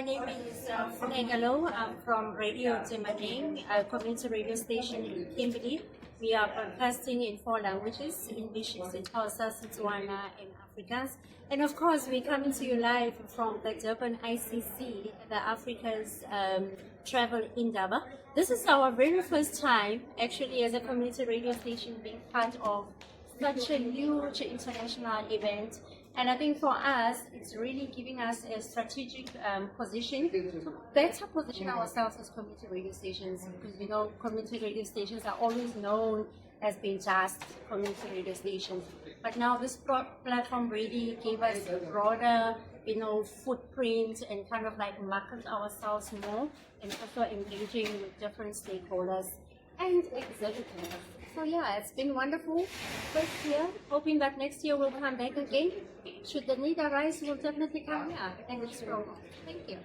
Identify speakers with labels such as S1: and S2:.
S1: my name is Funeka. I'm from Radio Teemaneng, a community radio station in Kimberley. We are broadcasting in 4 languages: English, Xhosa, Setswana, and Afrikaans. And of course, we're coming to you live from the Durban ICC, the Africa's Travel Indaba. This is our very first time, actually, as a community radio station, being part of such a huge international event. And I think for us, it's really giving us a strategic position to better position ourselves as community radio stations, because we know community radio stations are always known as being just community radio stations. But now this platform really gave us a broader, footprint and kind of like market ourselves more, and also engaging with different stakeholders and executives. So yeah, it's been wonderful first year, hoping that next year we'll come back again. Should the need arise, we'll definitely come here and explore. Thank you.